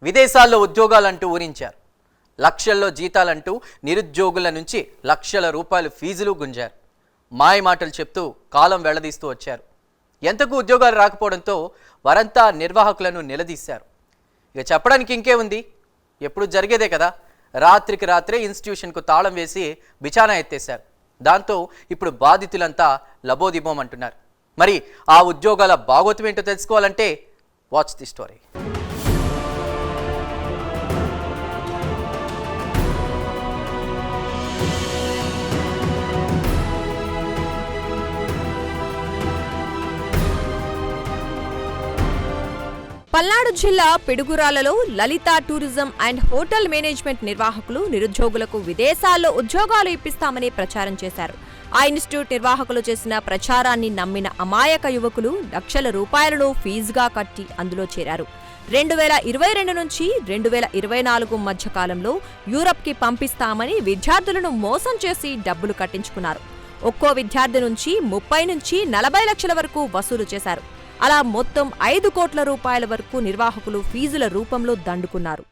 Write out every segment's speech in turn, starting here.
విదేశాల్లో ఉద్యోగాలంటూ ఊరించారు. లక్షల్లో జీతాలంటూ నిరుద్యోగుల నుంచి లక్షల రూపాయలు ఫీజులు గుంజారు. మాయ మాటలు చెప్తూ కాలం వెళ్లదీస్తూ వచ్చారు. ఎంతకు ఉద్యోగాలు రాకపోవడంతో వారంతా నిర్వాహకులను నిలదీశారు. ఇక చెప్పడానికి ఇంకే ఉంది, ఎప్పుడు జరిగేదే కదా. రాత్రికి రాత్రే ఇన్స్టిట్యూషన్కు తాళం వేసి బిచానా ఎత్తేశారు. దాంతో ఇప్పుడు బాధితులంతా లబోదిబోం అంటున్నారు. మరి ఆ ఉద్యోగాల బాగోతం ఏంటో తెలుసుకోవాలంటే వాచ్ ది స్టోరీ. పల్నాడు జిల్లా పిడుగురాలలో Lalitha tourism and hotel management నిర్వాహకులు నిరుద్యోగులకు విదేశాల్లో ఉద్యోగాలు ఇప్పిస్తామని ప్రచారం చేశారు. ఆ ఇన్స్టిట్యూట్ నిర్వాహకులు చేసిన ప్రచారాన్ని నమ్మిన అమాయక యువకులు లక్షల రూపాయలను ఫీజుగా కట్టి అందులో చేరారు. 2022 నుంచి 2024 మధ్య కాలంలో యూరప్కి పంపిస్తామని విద్యార్థులను మోసం చేసి డబ్బులు కట్టించుకున్నారు. ఒక్కో విద్యార్థి నుంచి 30 నుంచి 40 లక్షల వరకు వసూలు చేశారు. అలా మొత్తం 5 కోట్ల రూపాయల వరకు నిర్వాహకులు ఫీజుల రూపంలో దండుకున్నారు.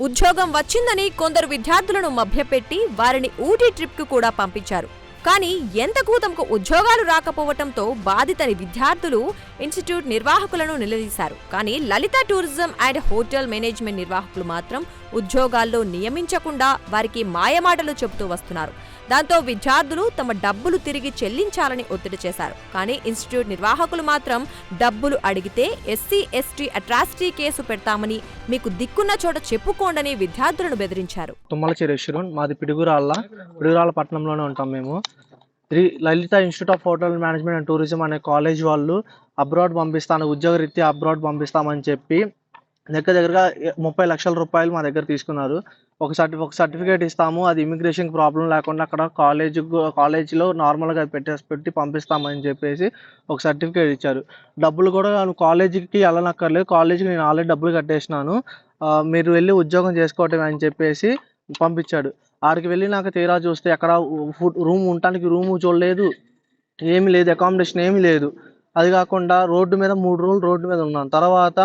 ఉద్యోగం వచ్చిందని కొందరు విద్యార్థులను మభ్యపెట్టి వారిని ఊటీ ట్రిప్కు కూడా పంపించారు. కానీ ఎంతకు తమకు ఉద్యోగాలు రాకపోవటంతో బాధిత విద్యార్థులు ఇన్స్టిట్యూట్ నిర్వాహకులను నిలదీశారు. కానీ లలిత టూరిజం అండ్ హోటల్ మేనేజ్మెంట్ నిర్వాహకులు మాత్రం ఉద్యోగాల్లో నియమించకుండా వారికి మాయమాటలు చెబుతూ వస్తున్నారు. దాంతో విద్యార్థులు తమ డబ్బులు తిరిగి చెల్లించాలని ఒత్తిడి చేశారు. కానీ ఇన్స్టిట్యూట్ నిర్వాహకులు మాత్రం డబ్బులు అడిగితే ఎస్సీ ఎస్టీ అట్రాసిటీ కేసు పెడతామని, మీకు దిక్కున్న చోట చెప్పుకోండని విద్యార్థులను బెదిరించారు. మాది పిడుగురాల పట్టణంలోనే ఉంటాం మేము. Lalitha institute of hotel management and tourism అనే కాలేజ్ వాళ్ళు అబ్రాడ్ పంపిస్తాను, ఉద్యోగరీత్యా అబ్రాడ్ పంపిస్తామని చెప్పి దగ్గరగా 30 లక్షల రూపాయలు మా దగ్గర తీసుకున్నారు. ఒక సర్టిఫికేట్ ఇస్తాము, అది ఇమిగ్రేషన్ ప్రాబ్లం లేకుండా అక్కడ కాలేజీలో నార్మల్గా పెట్టి పంపిస్తామని చెప్పేసి ఒక సర్టిఫికేట్ ఇచ్చారు. డబ్బులు కూడా కాలేజీకి వెళ్ళనక్కర్లేదు, కాలేజీకి నేను ఆల్రెడీ డబ్బులు కట్టేసినాను, మీరు వెళ్ళి ఉద్యోగం చేసుకోవటం అని చెప్పేసి పంపించాడు. ఆడికి వెళ్ళి నాకు తీరా చూస్తే అక్కడ ఉండటానికి రూము చూడలేదు, ఏమీ లేదు, అకామిడేషన్ ఏమీ లేదు. అది కాకుండా రోడ్డు మీద 3 రోజులు రోడ్డు మీద ఉన్నాను. తర్వాత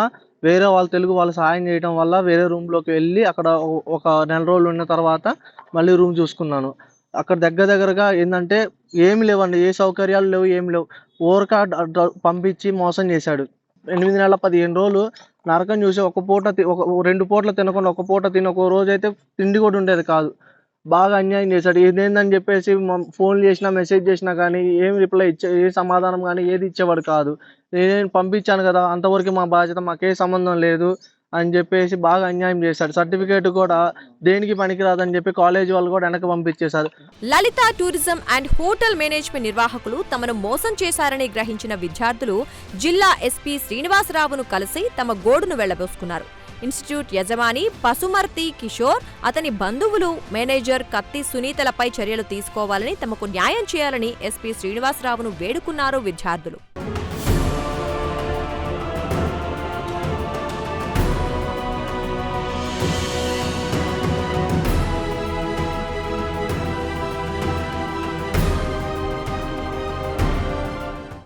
వేరే వాళ్ళు తెలుగు వాళ్ళు సాయం చేయడం వల్ల వేరే రూమ్లోకి వెళ్ళి అక్కడ ఒక 4 రోజులు ఉన్న తర్వాత మళ్ళీ రూమ్ చూసుకున్నాను. అక్కడ దగ్గరగా ఏంటంటే ఏమి లేవండి, ఏ సౌకర్యాలు లేవు, ఏమి లేవు. ఊరక పంపించి మోసం చేశాడు. 8 నెలల 15 రోజులు నరకం చూసి 2 పూటలు తినకుండా 1 పూట తిని, ఒక రోజు అయితే తిండి కూడా ఉండేది కాదు. బాగా అన్యాయం చేశాడు. ఇదేందని చెప్పేసి ఫోన్ చేసినా మెసేజ్ చేసినా కానీ ఏమి రిప్లై ఏ సమాధానం కానీ ఏది ఇచ్చేవాడు కాదు. నేను పంపించాను కదా, అంతవరకు మా బాధ్యత, మాకే సంబంధం లేదు అని చెప్పేసి బాగా అన్యాయం చేశాడు. సర్టిఫికేట్ కూడా దేనికి పనికిరాదని చెప్పి కాలేజీ వాళ్ళు కూడా వెనక్కి పంపించేశారు. లలిత టూరిజం అండ్ హోటల్ మేనేజ్మెంట్ నిర్వాహకులు తమను మోసం చేశారని గ్రహించిన విద్యార్థులు జిల్లా ఎస్పీ శ్రీనివాసరావును కలిసి తమ గోడును వెళ్లబోసుకున్నారు. ఇన్స్టిట్యూట్ యజమాని పసుమర్తి కిషోర్, అతని బంధువులు, మేనేజర్ కత్తి సునీతలపై చర్యలు తీసుకోవాలని, తమకు న్యాయం చేయాలని ఎస్పీ శ్రీనివాసరావును వేడుకున్నారు విద్యార్థులు.